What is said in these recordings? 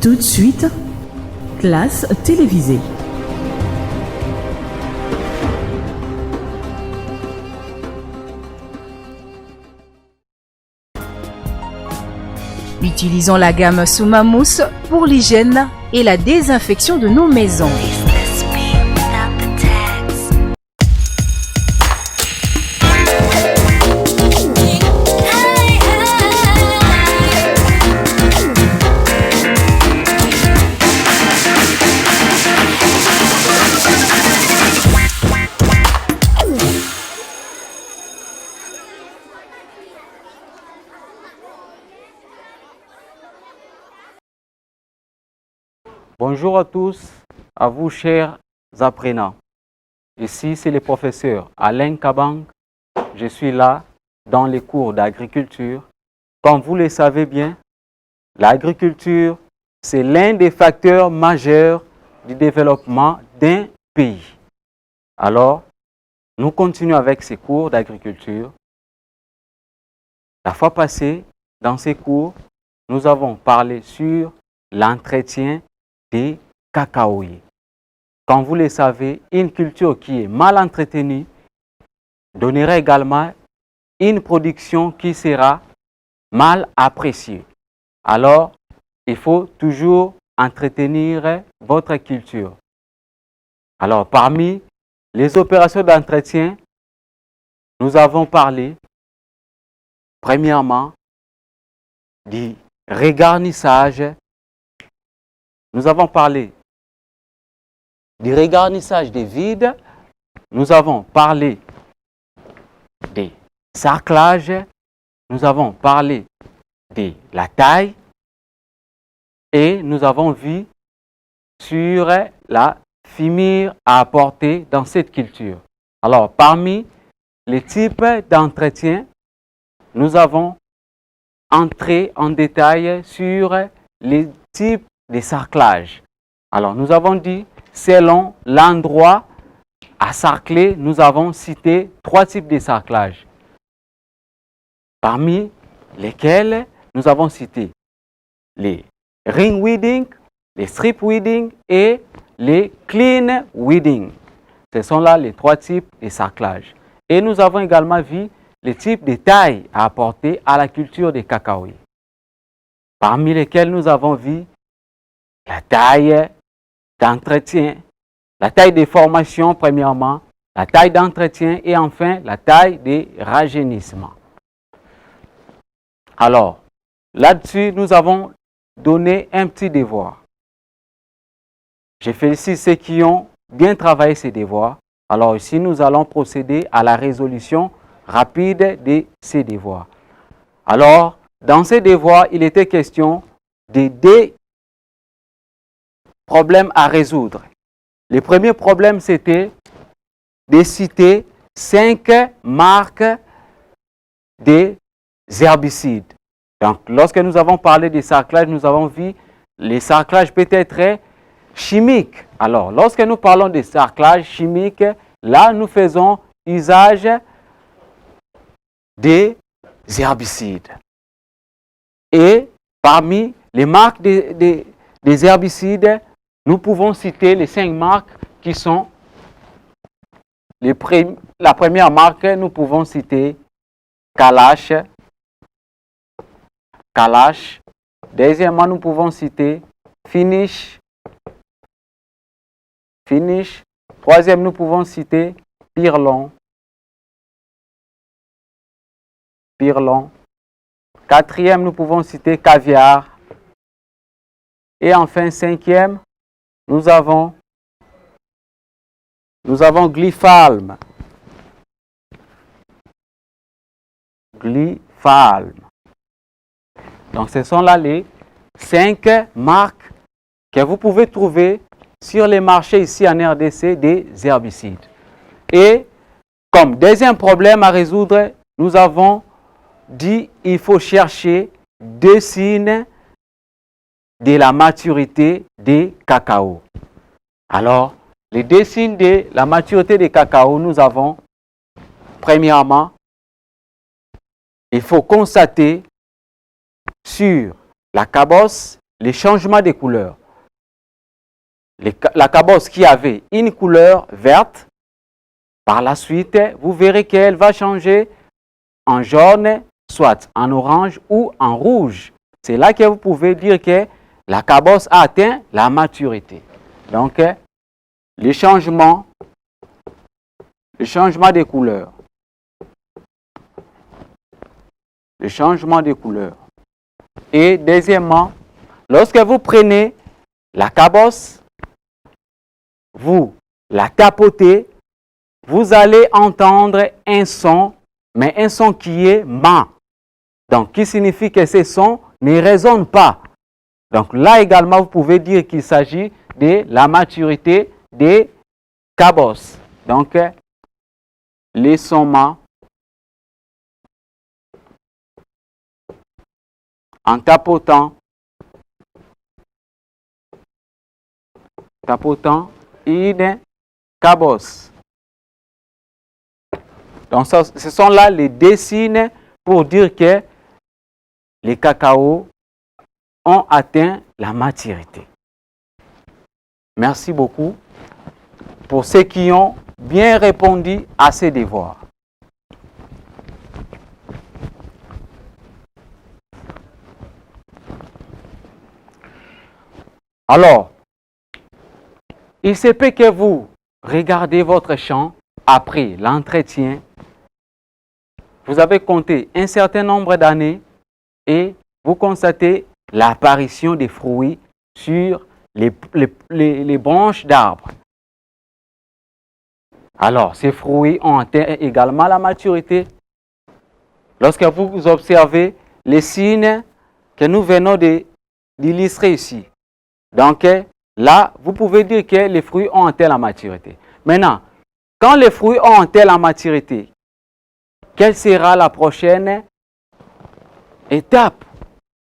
Tout de suite, classe télévisée. Utilisons la gamme Soumamous pour l'hygiène et la désinfection de nos maisons. Bonjour à tous, à vous chers apprenants. Ici c'est le professeur Alain Kabang. Je suis là dans les cours d'agriculture. Comme vous le savez bien, l'agriculture, c'est l'un des facteurs majeurs du développement d'un pays. Alors, nous continuons avec ces cours d'agriculture. La fois passée, dans ces cours, nous avons parlé sur l'entretien des cacaoyers. Comme vous le savez, une culture qui est mal entretenue donnera également une production qui sera mal appréciée. Alors, il faut toujours entretenir votre culture. Alors, parmi les opérations d'entretien, nous avons parlé, premièrement, du regarnissage. Nous avons parlé du regarnissage des vides. Nous avons parlé des sarclages. Nous avons parlé de la taille. Et nous avons vu sur la fumier à apporter dans cette culture. Alors, parmi les types d'entretien, nous avons entré en détail sur les types de sarclage. Alors, nous avons dit, selon l'endroit à sarcler, nous avons cité 3 types de sarclage, parmi lesquels nous avons cité les ring weeding, les strip weeding et les clean weeding. Ce sont là les 3 types de sarclage. Et nous avons également vu les types de tailles à apporter à la culture des cacaoyers, parmi lesquels nous avons vu la taille d'entretien, la taille de formation premièrement, la taille d'entretien et enfin la taille de rajeunissement. Alors, là-dessus, nous avons donné un petit devoir. Je félicite ceux qui ont bien travaillé ces devoirs. Alors ici, nous allons procéder à la résolution rapide de ces devoirs. Alors, dans ces devoirs, il était question de 2 problèmes à résoudre. Le premier problème, c'était de citer 5 marques des herbicides. Donc, lorsque nous avons parlé des sarclages, nous avons vu les sarclages peut être chimiques. Alors, lorsque nous parlons des sarclages chimiques, là, nous faisons usage des herbicides. Et parmi les marques des herbicides, nous pouvons citer les 5 marques qui sont la première marque, nous pouvons citer Kalash. Deuxièmement, nous pouvons citer Finish. Troisième, nous pouvons citer Pyrlon. Quatrième, nous pouvons citer Caviar. Et enfin, 5e, nous avons Glyphalm. Donc, ce sont là les 5 marques que vous pouvez trouver sur les marchés ici en RDC des herbicides. Et comme deuxième problème à résoudre, nous avons dit qu'il faut chercher 2 signes de la maturité des cacao. Alors, les 2 signes de la maturité des cacao, nous avons, premièrement, il faut constater sur la cabosse les changements de couleurs. La cabosse qui avait une couleur verte, par la suite, vous verrez qu'elle va changer en jaune, soit en orange ou en rouge. C'est là que vous pouvez dire que la cabosse a atteint la maturité. Donc, les changements des couleurs. Le changement de couleur. Et deuxièmement, lorsque vous prenez la cabosse, vous la tapotez, vous allez entendre un son, mais un son qui est mat. Donc, qui signifie que ce son ne résonne pas. Donc, là également, vous pouvez dire qu'il s'agit de la maturité des cabosses. Donc, les sons mats en tapotant une cabosse. Donc, ce sont là les deux signes pour dire que les cacaos ont atteint la maturité. Merci beaucoup pour ceux qui ont bien répondu à ces devoirs. Alors, il se peut que vous regardez votre champ après l'entretien. Vous avez compté un certain nombre d'années et vous constatez l'apparition des fruits sur les branches d'arbres. Alors, ces fruits ont atteint également la maturité. Lorsque vous observez les signes que nous venons d'illustrer ici. Donc, là, vous pouvez dire que les fruits ont atteint la maturité. Maintenant, quand les fruits ont atteint la maturité, quelle sera la prochaine étape?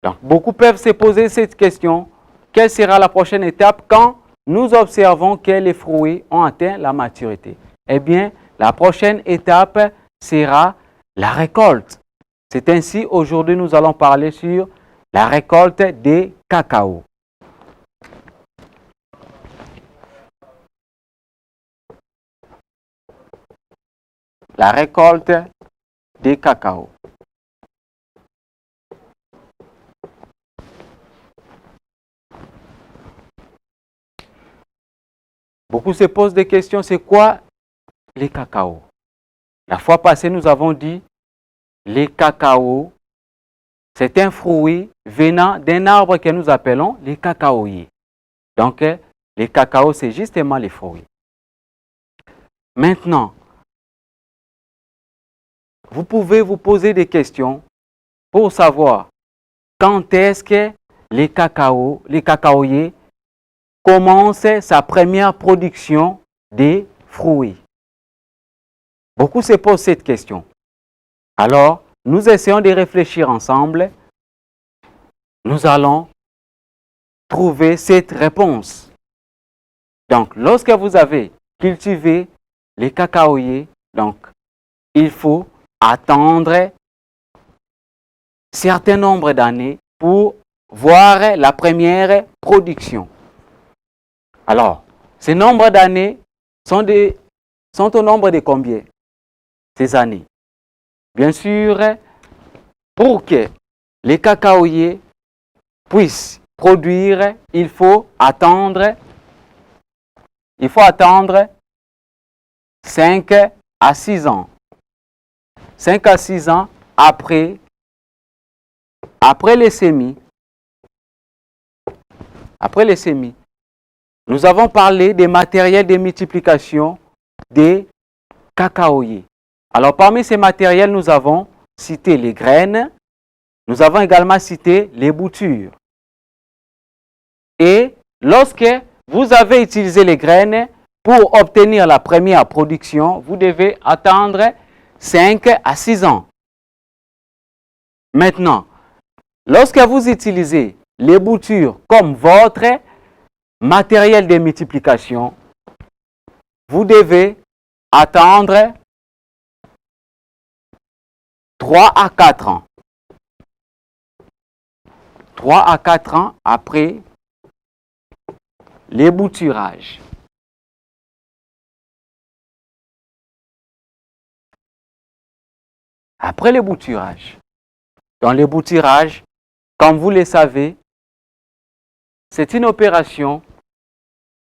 Donc, beaucoup peuvent se poser cette question. Quelle sera la prochaine étape quand nous observons que les fruits ont atteint la maturité? Eh bien, la prochaine étape sera la récolte. C'est ainsi, aujourd'hui, nous allons parler sur la récolte des cacao. La récolte des cacao. Beaucoup se posent des questions, c'est quoi les cacao? La fois passée, nous avons dit, les cacao, c'est un fruit venant d'un arbre que nous appelons les cacaoyers. Donc, les cacao, c'est justement les fruits. Maintenant, vous pouvez vous poser des questions pour savoir quand est-ce que les cacaoyers commencent sa première production des fruits. Beaucoup se posent cette question. Alors, nous essayons de réfléchir ensemble. Nous allons trouver cette réponse. Donc, lorsque vous avez cultivé les cacaoyers, donc, il faut attendre un certain nombre d'années pour voir la première production. Alors, ces nombres d'années sont au nombre de combien? Ces années. Bien sûr, pour que les cacaoyers puissent produire, il faut attendre 5 à 6 ans. 5 à 6 ans après les semis. Après les semis, nous avons parlé des matériels de multiplication des cacaoyers. Alors, parmi ces matériels, nous avons cité les graines, nous avons également cité les boutures. Et lorsque vous avez utilisé les graines pour obtenir la première production, vous devez attendre 5 à 6 ans. Maintenant, lorsque vous utilisez les boutures comme votre matériel de multiplication, vous devez attendre 3 à 4 ans. 3 à 4 ans après l'ébouturage. Après l'ébouturage. Dans l'ébouturage, comme vous le savez, c'est une opération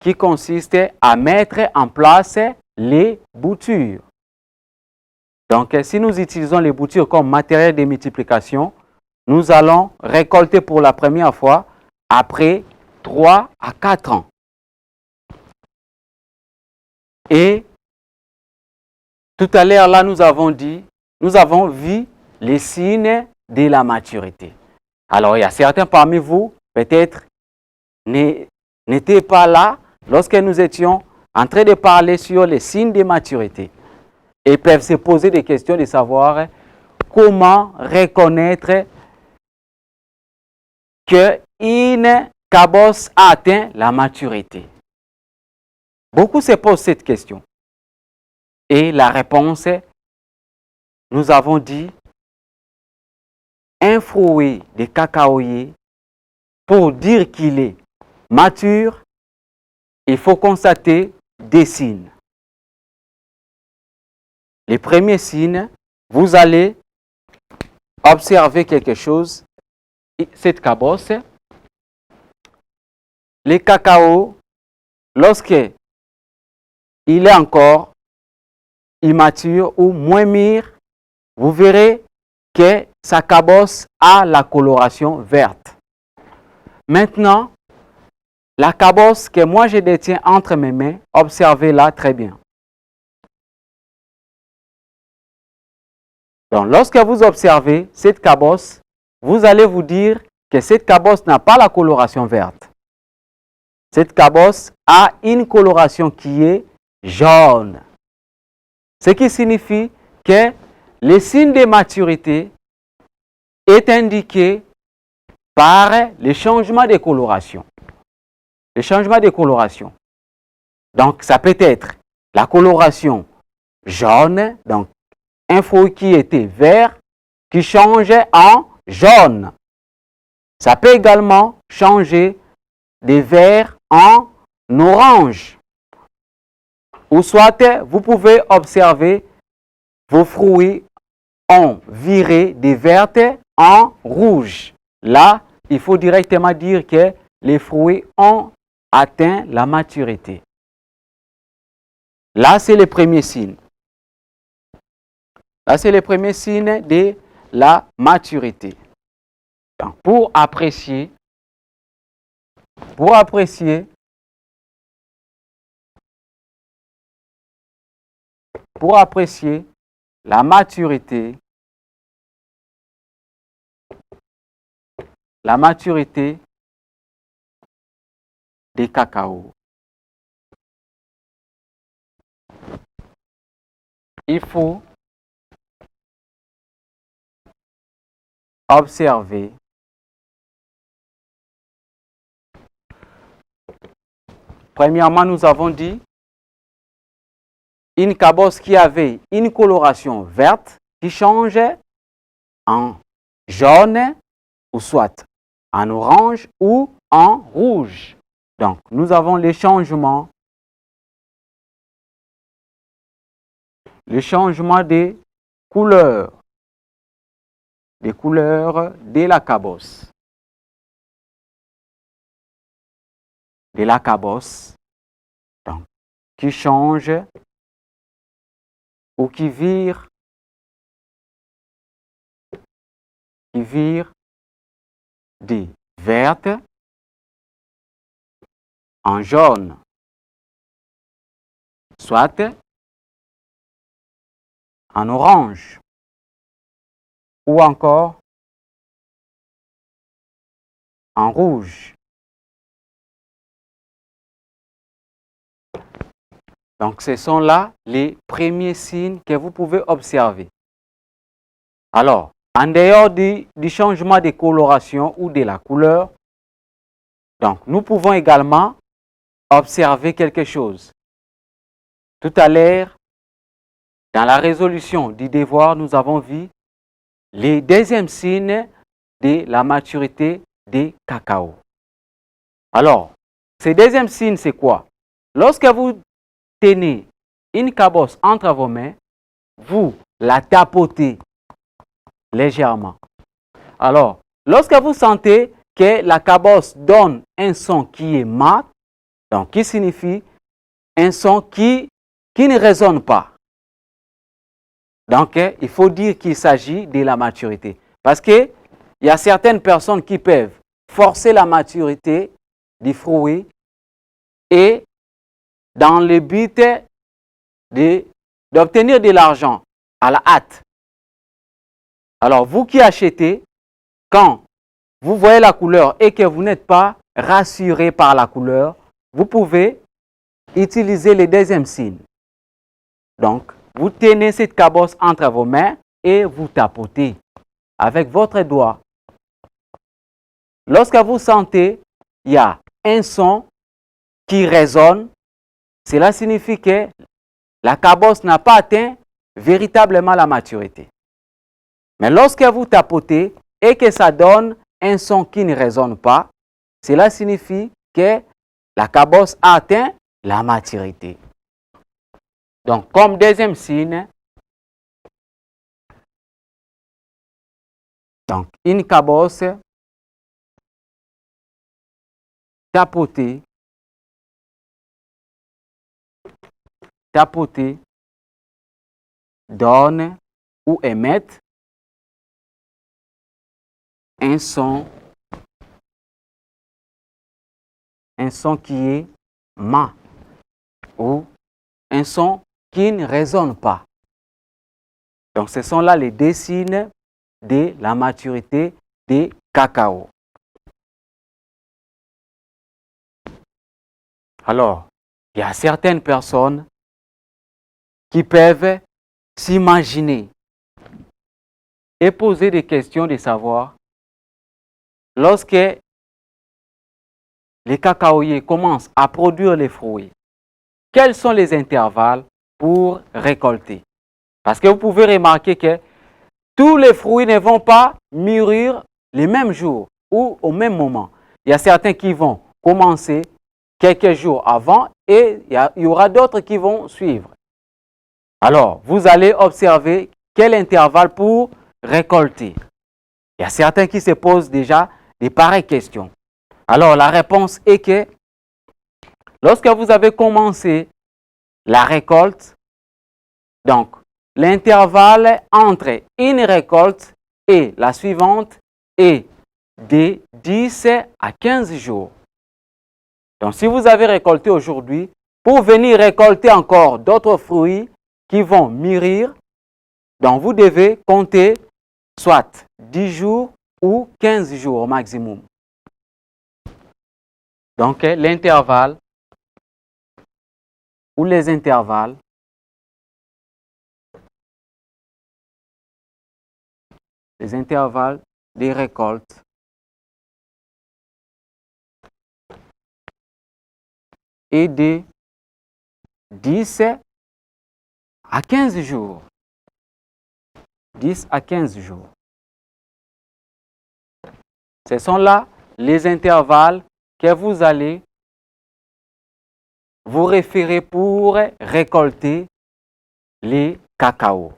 qui consiste à mettre en place les boutures. Donc, si nous utilisons les boutures comme matériel de multiplication, nous allons récolter pour la première fois après 3 à 4 ans. Et tout à l'heure, là, nous avons vu les signes de la maturité. Alors, il y a certains parmi vous, peut-être, n'étaient pas là lorsque nous étions en train de parler sur les signes de maturité. Et peuvent se poser des questions de savoir comment reconnaître qu'une cabosse a atteint la maturité. Beaucoup se posent cette question. Et la réponse, nous avons dit, un fruit de cacaoyer, pour dire qu'il est mature, il faut constater des signes. Les premiers signes, vous allez observer quelque chose, cette cabosse, le cacao, lorsque il est encore immature ou moins mûr, vous verrez que sa cabosse a la coloration verte. Maintenant, la cabosse que moi je détiens entre mes mains, observez-la très bien. Donc, lorsque vous observez cette cabosse, vous allez vous dire que cette cabosse n'a pas la coloration verte. Cette cabosse a une coloration qui est jaune. Ce qui signifie que le signe de maturité est indiqué par le changement de coloration. Le changement de coloration. Donc, ça peut être la coloration jaune, donc un fruit qui était vert, qui change en jaune. Ça peut également changer de vert en orange. Ou soit, vous pouvez observer vos fruits ont viré de vert en rouge. Là, il faut directement dire que les fruits ont atteint la maturité. Là, c'est le premier signe. Là, c'est le premier signe de la maturité. Donc, pour apprécier la maturité des cacao, il faut observer premièrement, nous avons dit une cabosse qui avait une coloration verte qui change en jaune ou soit en orange ou en rouge. Donc, nous avons les changements des couleurs de la cabosse. Donc, qui change ou qui vire de verte en jaune, soit en orange, ou encore en rouge. Donc, ce sont là les premiers signes que vous pouvez observer. Alors, en dehors du changement de coloration ou de la couleur, donc, nous pouvons également observer quelque chose. Tout à l'heure, dans la résolution du devoir, nous avons vu les deuxièmes signes de la maturité de cacao. Alors, ce deuxième signe, c'est quoi? Lorsque vous tenez une cabosse entre vos mains, vous la tapotez légèrement. Alors, lorsque vous sentez que la cabosse donne un son qui est mat, donc qui signifie un son qui ne résonne pas. Donc, il faut dire qu'il s'agit de la maturité. Parce qu'il y a certaines personnes qui peuvent forcer la maturité du fruit et dans le but d'obtenir de l'argent à la hâte. Alors, vous qui achetez, quand vous voyez la couleur et que vous n'êtes pas rassuré par la couleur, vous pouvez utiliser le deuxième signe. Donc, vous tenez cette cabosse entre vos mains et vous tapotez avec votre doigt. Lorsque vous sentez il y a un son qui résonne, cela signifie que la cabosse n'a pas atteint véritablement la maturité. Mais lorsque vous tapotez et que ça donne un son qui ne résonne pas, cela signifie que la cabosse a atteint la maturité. Donc, comme deuxième signe, donc une cabosse tapotée, donne ou émet un son qui est mat ou un son qui ne résonne pas. Donc, ce sont là les deux signes de la maturité des cacao. Alors, il y a certaines personnes qui peuvent s'imaginer et poser des questions de savoir lorsque les cacaoyers commencent à produire les fruits, quels sont les intervalles pour récolter? Parce que vous pouvez remarquer que tous les fruits ne vont pas mûrir les mêmes jours ou au même moment. Il y a certains qui vont commencer quelques jours avant et il y aura d'autres qui vont suivre. Alors, vous allez observer quel intervalle pour récolter. Il y a certains qui se posent déjà des pareilles questions. Alors, la réponse est que lorsque vous avez commencé la récolte, donc l'intervalle entre une récolte et la suivante est de 10 à 15 jours. Donc, si vous avez récolté aujourd'hui, pour venir récolter encore d'autres fruits qui vont mûrir, donc vous devez compter soit 10 jours ou 15 jours au maximum. Donc, l'intervalle ou les intervalles des récoltes est de 10 à 15 jours. 10 à 15 jours. Ce sont là les intervalles que vous allez vous référer pour récolter les cacao.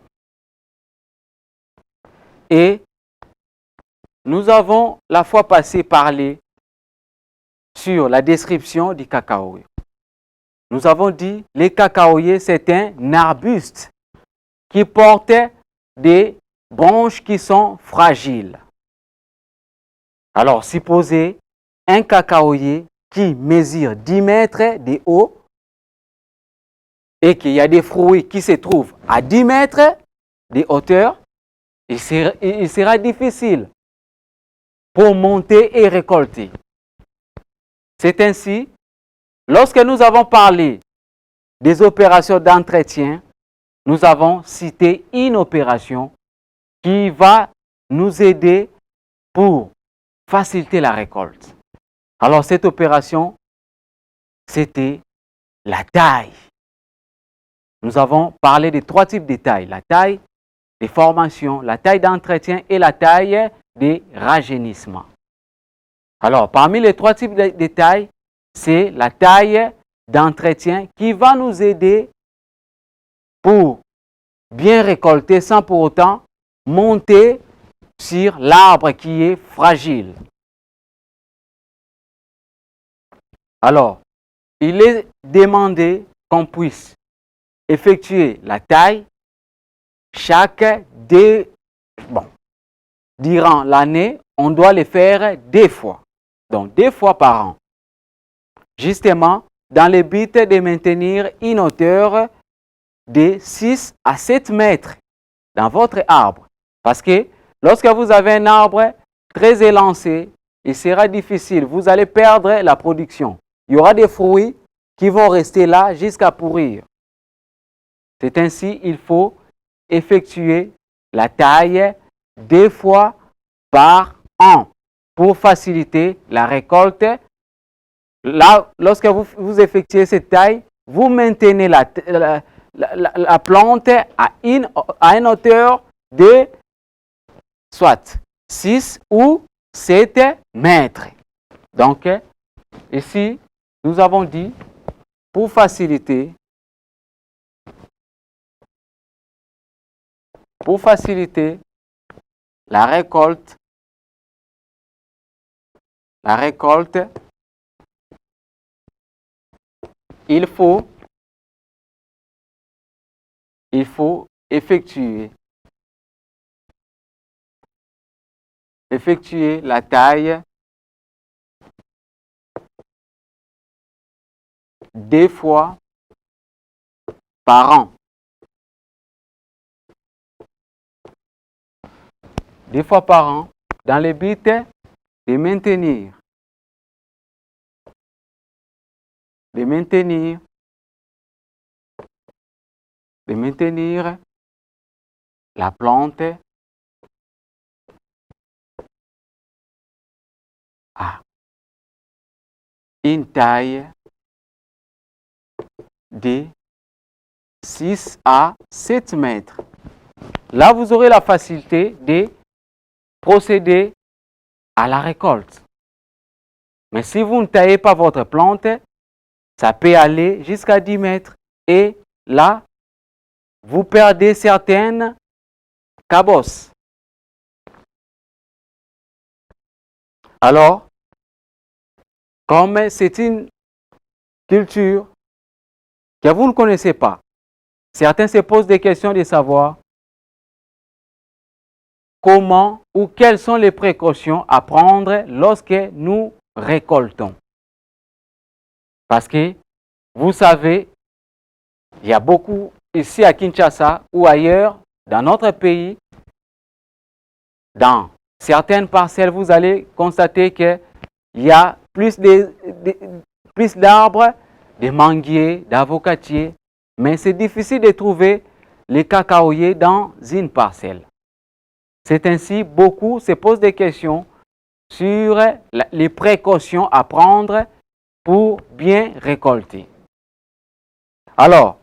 Et nous avons la fois passée parlé sur la description du cacao. Nous avons dit les cacaoyers, c'est un arbuste qui porte des branches qui sont fragiles. Alors, supposez un cacaoyer qui mesure 10 mètres de haut et qu'il y a des fruits qui se trouvent à 10 mètres de hauteur, il sera difficile pour monter et récolter. C'est ainsi, lorsque nous avons parlé des opérations d'entretien, nous avons cité une opération qui va nous aider pour faciliter la récolte. Alors, cette opération, c'était la taille. Nous avons parlé de 3 types de taille. La taille de formation, la taille d'entretien et la taille de rajeunissement. Alors, parmi les 3 types de tailles, c'est la taille d'entretien qui va nous aider pour bien récolter sans pour autant monter sur l'arbre qui est fragile. Alors, il est demandé qu'on puisse effectuer la taille durant l'année, on doit le faire 2 fois. Donc 2 fois par an. Justement, dans le but de maintenir une hauteur de 6 à 7 mètres dans votre arbre. Parce que lorsque vous avez un arbre très élancé, il sera difficile. Vous allez perdre la production. Il y aura des fruits qui vont rester là jusqu'à pourrir. C'est ainsi qu'il faut effectuer la taille 2 fois par an pour faciliter la récolte. Là, lorsque vous effectuez cette taille, vous maintenez la plante à une hauteur de soit 6 ou 7 mètres. Donc, ici, nous avons dit, pour faciliter la récolte, il faut effectuer la taille 2 fois par an. 2 fois par an dans le but de maintenir la plante à une taille de 6 à 7 mètres. Là, vous aurez la facilité de procéder à la récolte. Mais si vous ne taillez pas votre plante, ça peut aller jusqu'à 10 mètres. Et là, vous perdez certaines cabosses. Alors, comme c'est une culture que vous ne connaissez pas, certains se posent des questions de savoir comment ou quelles sont les précautions à prendre lorsque nous récoltons. Parce que, vous savez, il y a beaucoup, ici à Kinshasa ou ailleurs, dans notre pays, dans certaines parcelles, vous allez constater qu'il y a plus d'arbres, de manguiers, d'avocatiers, mais c'est difficile de trouver les cacaoyers dans une parcelle. C'est ainsi, beaucoup se posent des questions sur les précautions à prendre pour bien récolter. Alors,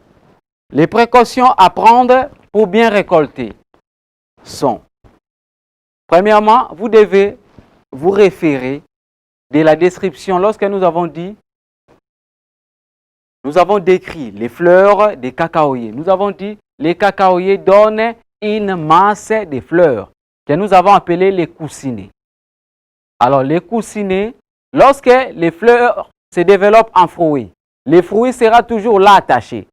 les précautions à prendre pour bien récolter sont, premièrement, vous devez vous référer de la description. Lorsque nous avons décrit les fleurs des cacaoyers. Nous avons dit les cacaoyers donnent une masse de fleurs que nous avons appelées les coussinets. Alors, les coussinets, lorsque les fleurs se développent en fruits, les fruits seront toujours là attachés.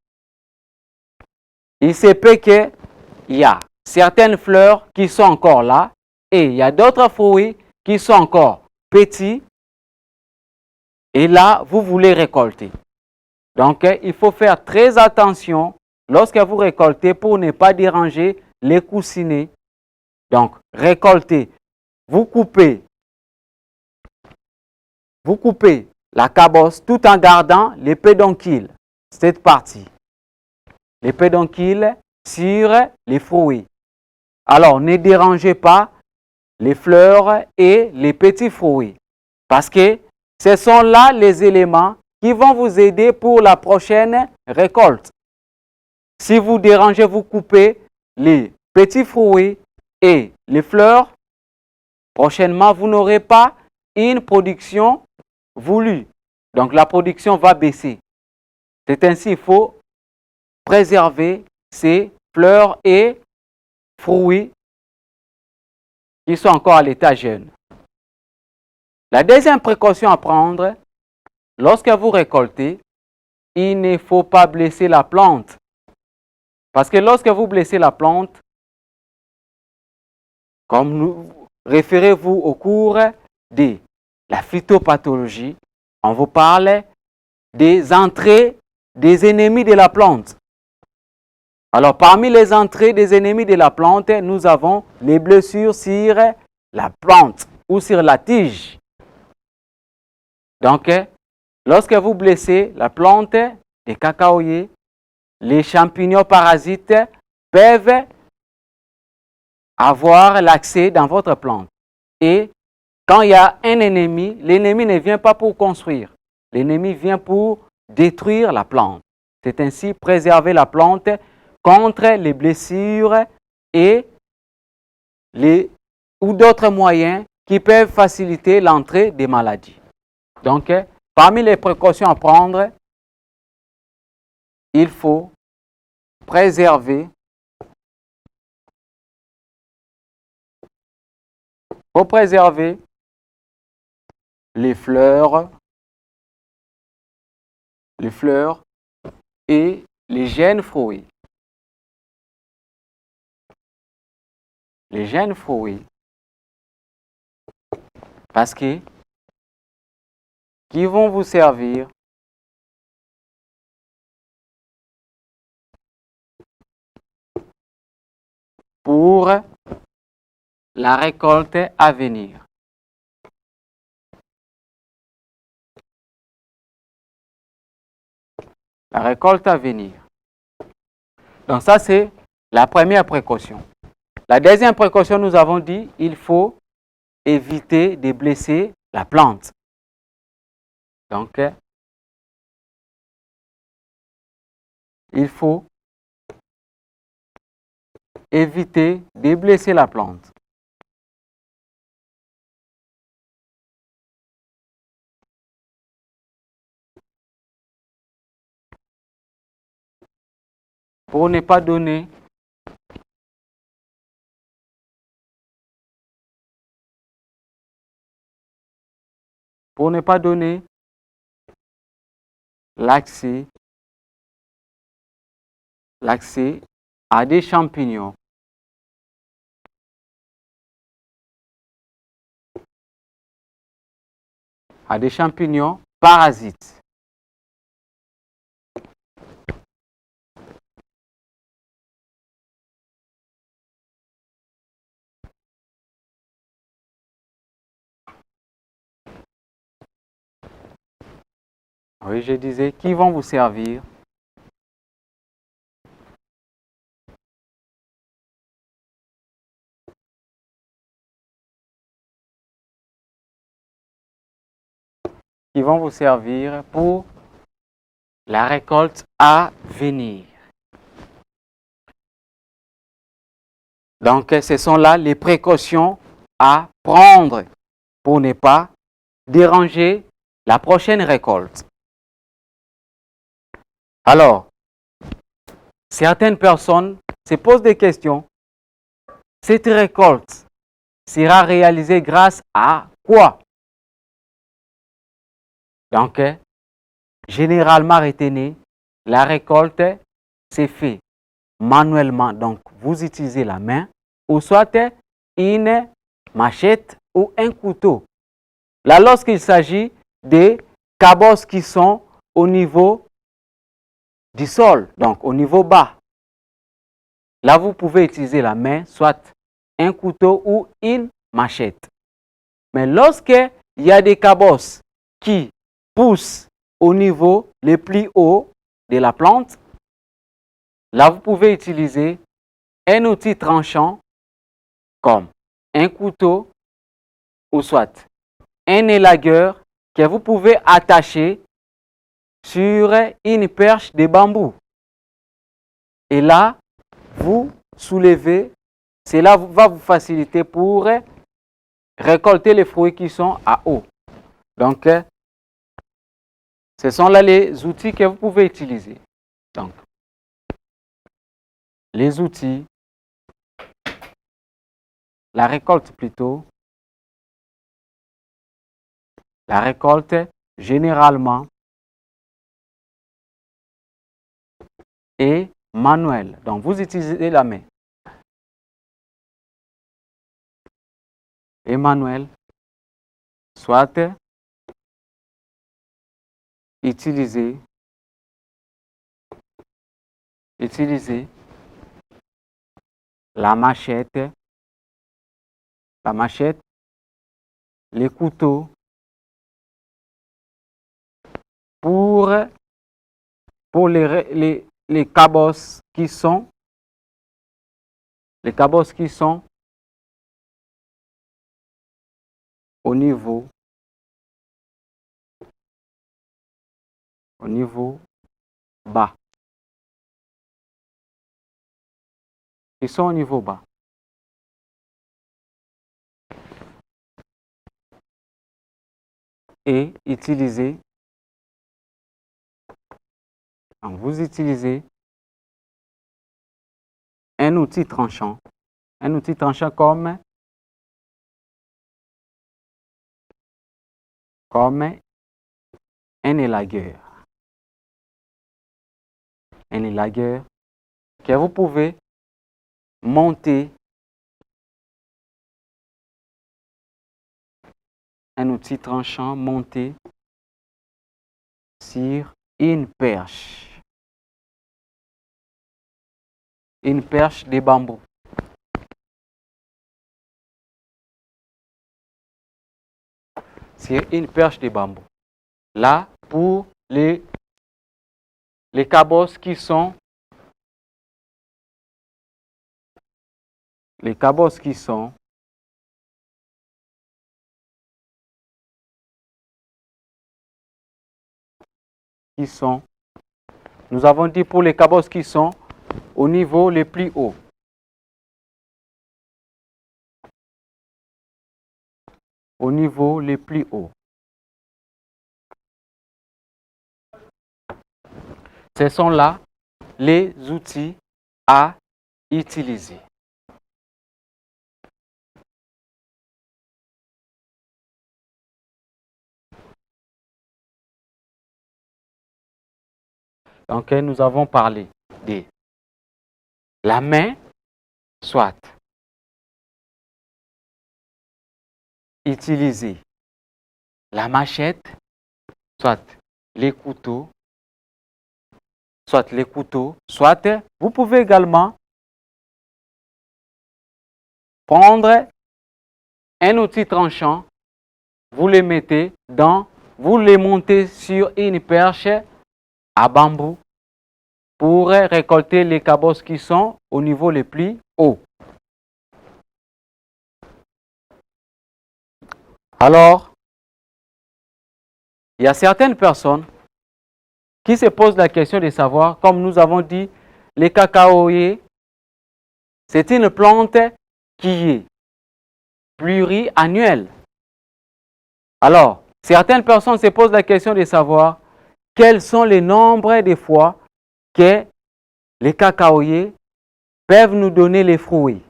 Il se peut qu'il y a certaines fleurs qui sont encore là et il y a d'autres fruits qui sont encore petits et là, vous voulez récolter. Donc, il faut faire très attention lorsque vous récoltez pour ne pas déranger les coussinets. Donc, récoltez, vous coupez la cabosse tout en gardant les pédoncules, cette partie. Les pédoncules sur les fruits. Alors, ne dérangez pas les fleurs et les petits fruits parce que ce sont là les éléments qui vont vous aider pour la prochaine récolte. Si vous dérangez, vous coupez les petits fruits et les fleurs, prochainement, vous n'aurez pas une production voulue. Donc la production va baisser. C'est ainsi qu'il faut préserver ces fleurs et fruits qui sont encore à l'état jeune. La deuxième précaution à prendre, lorsque vous récoltez, il ne faut pas blesser la plante. Parce que lorsque vous blessez la plante, comme nous référez-vous au cours de la phytopathologie, on vous parle des entrées des ennemis de la plante. Alors, parmi les entrées des ennemis de la plante, nous avons les blessures sur la plante ou sur la tige. Donc, lorsque vous blessez la plante des cacaoyers, les champignons parasites peuvent avoir l'accès dans votre plante. Et quand il y a un ennemi, l'ennemi ne vient pas pour construire. L'ennemi vient pour détruire la plante. C'est ainsi préserver la plante contre les blessures et ou d'autres moyens qui peuvent faciliter l'entrée des maladies. Donc, parmi les précautions à prendre, il faut préserver les fleurs et les jeunes fruits. Les jeunes fruits, parce que qui vont vous servir pour la récolte à venir. La récolte à venir. Donc ça, c'est la première précaution. La deuxième précaution, nous avons dit, il faut éviter de blesser la plante. Donc, il faut éviter de blesser la plante. Pour ne pas donner l'accès à des champignons. À des champignons parasites. Oui, je disais, qui vont vous servir pour la récolte à venir. Donc, ce sont là les précautions à prendre pour ne pas déranger la prochaine récolte. Alors, certaines personnes se posent des questions. Cette récolte sera réalisée grâce à quoi? Donc, généralement retenez, la récolte c'est fait manuellement. Donc, vous utilisez la main ou soit une machette ou un couteau. Là, lorsqu'il s'agit des cabosses qui sont au niveau du sol, donc au niveau bas, là, vous pouvez utiliser la main, soit un couteau ou une machette. Mais lorsqu'il y a des cabosses qui poussent au niveau le plus haut de la plante, là, vous pouvez utiliser un outil tranchant comme un couteau ou soit un élagueur que vous pouvez attacher sur une perche de bambou. Et là, vous soulevez, cela va vous faciliter pour récolter les fruits qui sont à eau. Donc, ce sont là les outils que vous pouvez utiliser. Donc, les outils, la récolte plutôt, la récolte généralement est manuelle. Donc, vous utilisez la main. Et manuel, soit utiliser la machette, les couteaux pour les cabosses qui sont au niveau bas. Ils sont au niveau bas. Et utiliser, vous utilisez un outil tranchant comme un élagueur. Un élagueur que vous pouvez monter, un outil tranchant monté sur une perche de bambou. Sur une perche de bambou. Là, pour les cabosses qui sont nous avons dit pour les cabosses qui sont au niveau le plus haut. Au niveau le plus haut. Ce sont là les outils à utiliser. Donc, nous avons parlé de la main, soit utiliser la machette, soit les couteaux, soit vous pouvez également prendre un outil tranchant, vous le mettez vous le montez sur une perche à bambou pour récolter les cabosses qui sont au niveau le plus haut. Alors, il y a certaines personnes qui se posent la question de savoir, comme nous avons dit, les cacaoyers, c'est une plante qui est pluriannuelle. Alors, certaines personnes se posent la question de savoir quels sont les nombres de fois que les cacaoyers peuvent nous donner les fruits.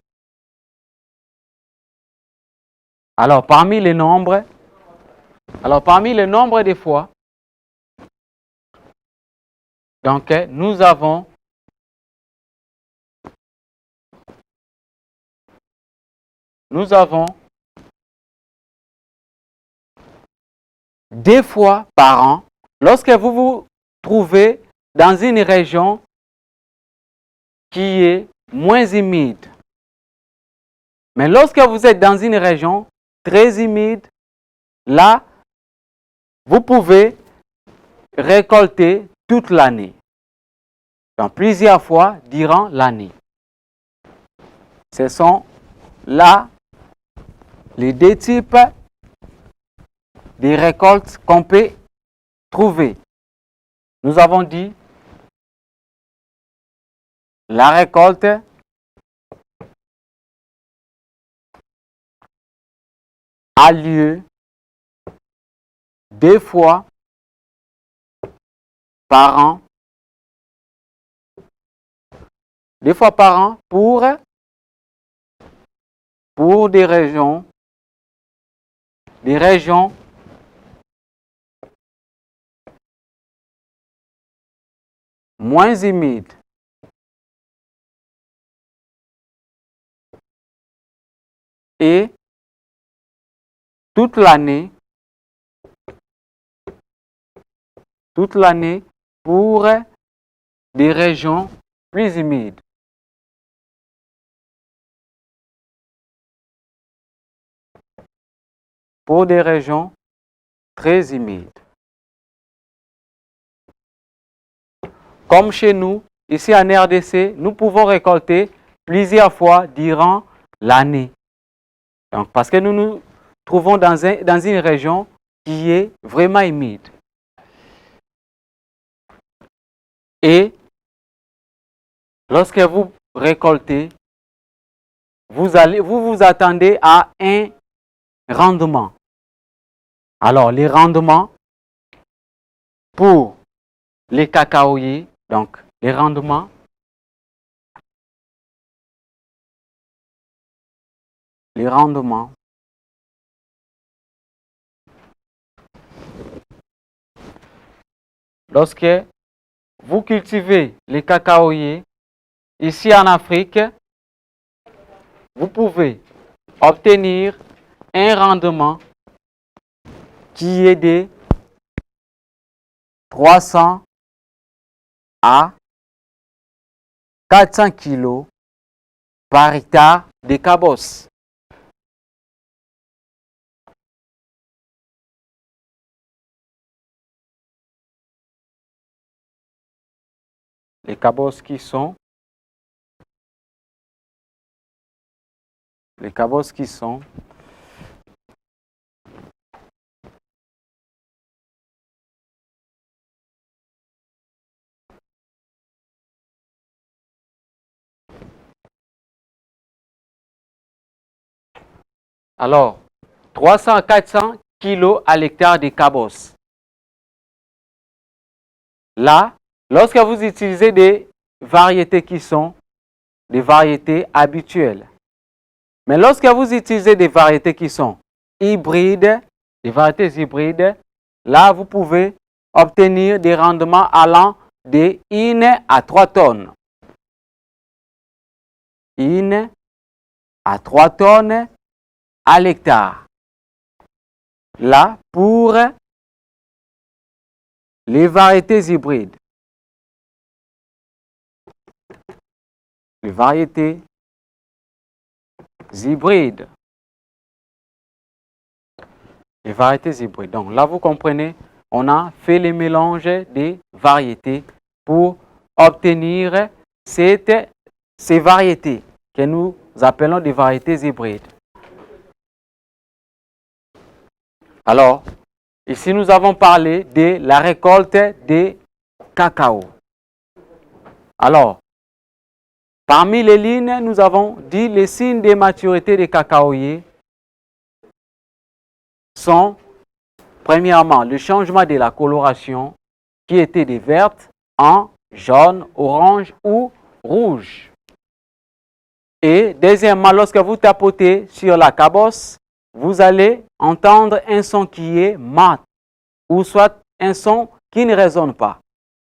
Alors, parmi les nombres de fois, donc, nous avons deux fois par an, lorsque vous vous trouvez dans une région qui est moins humide. Mais lorsque vous êtes dans une région très humide, là, vous pouvez récolter toute l'année, donc plusieurs fois durant l'année. Ce sont là les deux types de récoltes qu'on peut trouver. Nous avons dit la récolte a lieu 2 fois par an. 2 fois par an pour des régions moins humides. Et toute l'année pour des régions plus humides. Pour des régions très humides. Comme chez nous, ici en RDC, nous pouvons récolter plusieurs fois durant l'année. Donc, parce que nous nous trouvons dans une région qui est vraiment humide. Et lorsque vous récoltez, vous vous attendez à un rendement. Alors, les rendements pour les cacaoyers, donc les rendements lorsque vous cultivez les cacaoyers ici en Afrique, vous pouvez obtenir un rendement qui est de 300 à 400 kg par hectare de cabosse. Les cabosses qui sont alors 300 à 400 kg à l'hectare de cabosse. Là, lorsque vous utilisez des variétés qui sont des variétés habituelles. Mais lorsque vous utilisez des variétés qui sont hybrides, des variétés hybrides, là, vous pouvez obtenir des rendements allant de 1 à 3 tonnes. 1 à 3 tonnes à l'hectare. Là, pour les variétés hybrides. Les variétés hybrides. Les variétés hybrides. Donc là, vous comprenez, on a fait les mélanges des variétés pour obtenir ces variétés que nous appelons des variétés hybrides. Alors, ici, nous avons parlé de la récolte des cacao. Alors, parmi les lignes, nous avons dit les signes de maturité des cacaoyers sont, premièrement, le changement de la coloration qui était de verte en jaune, orange ou rouge. Et deuxièmement, lorsque vous tapotez sur la cabosse, vous allez entendre un son qui est mat ou soit un son qui ne résonne pas.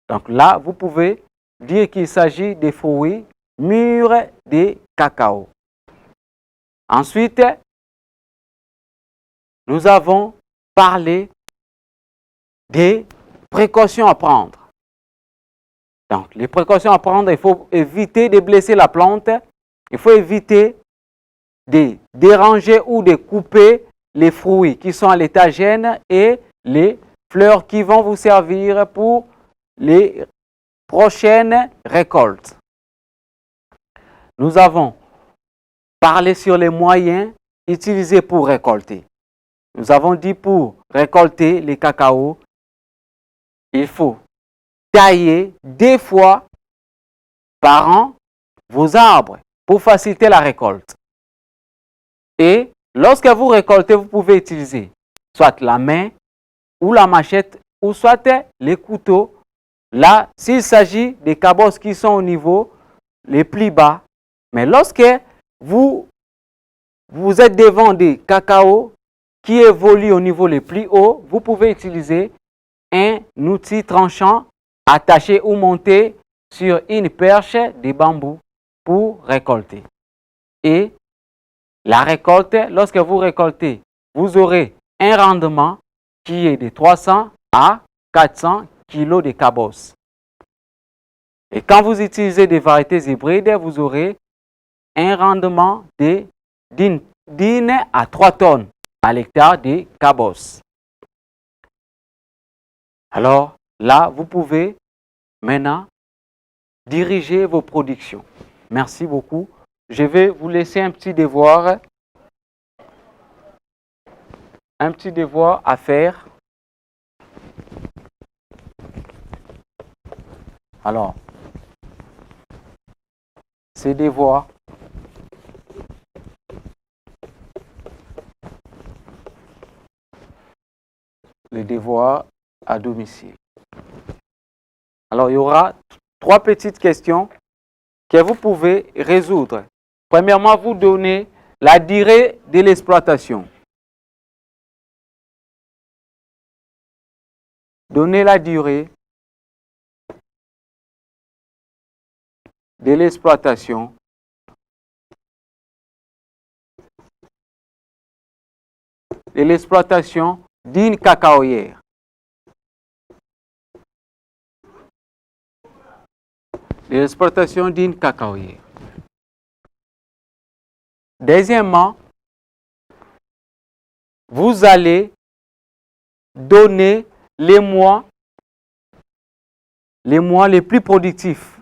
Donc là, vous pouvez dire qu'il s'agit des fruits mûrs de cacao. Ensuite, nous avons parlé des précautions à prendre. Donc, les précautions à prendre, il faut éviter de blesser la plante, il faut éviter de déranger ou de couper les fruits qui sont à l'état jeune et les fleurs qui vont vous servir pour les prochaines récoltes. Nous avons parlé sur les moyens utilisés pour récolter. Nous avons dit pour récolter les cacao, il faut tailler 2 fois par an vos arbres pour faciliter la récolte. Et Lorsque vous récoltez, vous pouvez utiliser soit la main ou la machette ou soit les couteaux. Là, s'il s'agit des cabosses qui sont au niveau les plus bas, mais lorsque vous êtes devant des cacao qui évoluent au niveau les plus haut, vous pouvez utiliser un outil tranchant attaché ou monté sur une perche de bambou pour récolter. Et la récolte, lorsque vous récoltez, vous aurez un rendement qui est de 300 à 400 kg de cabosses. Et quand vous utilisez des variétés hybrides, vous aurez un rendement d'une à 3 tonnes à l'hectare de cabosses. Alors là, vous pouvez maintenant diriger vos productions. Merci beaucoup. Je vais vous laisser un petit devoir à faire. Alors, ces devoirs, les devoirs à domicile. Alors, il y aura 3 petites questions que vous pouvez résoudre. Premièrement, vous donnez la durée de l'exploitation. Donnez la durée de l'exploitation d'une cacaoyère. L'exploitation d'une cacaoyère. Deuxièmement, vous allez donner les mois les plus productifs.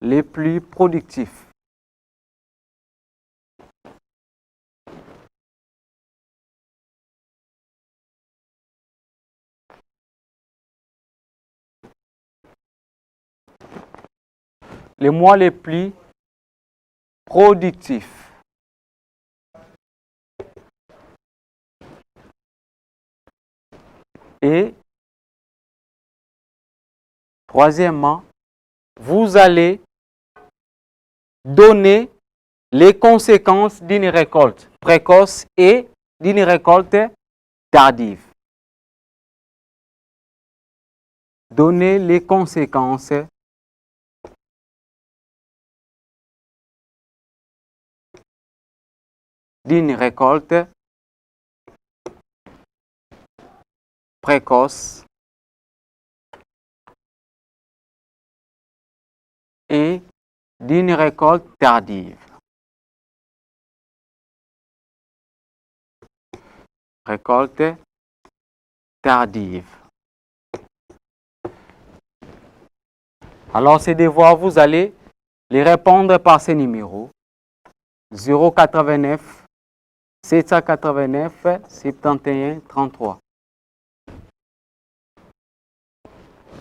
Les plus productifs. Les mois les plus productifs. Et troisièmement, vous allez donner les conséquences d'une récolte précoce et d'une récolte tardive. Donner les conséquences d'une récolte précoce et d'une récolte tardive. Récolte tardive. Alors, ces devoirs, vous allez les répondre par ces numéros. 089 789 71 33.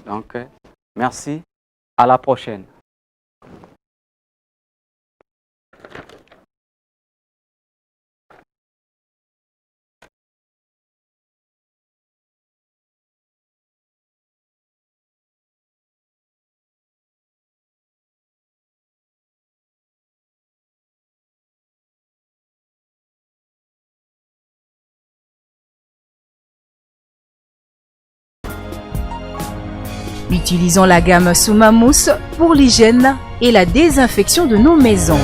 Donc, merci. À la prochaine. Utilisons la gamme Soumamous pour l'hygiène et la désinfection de nos maisons.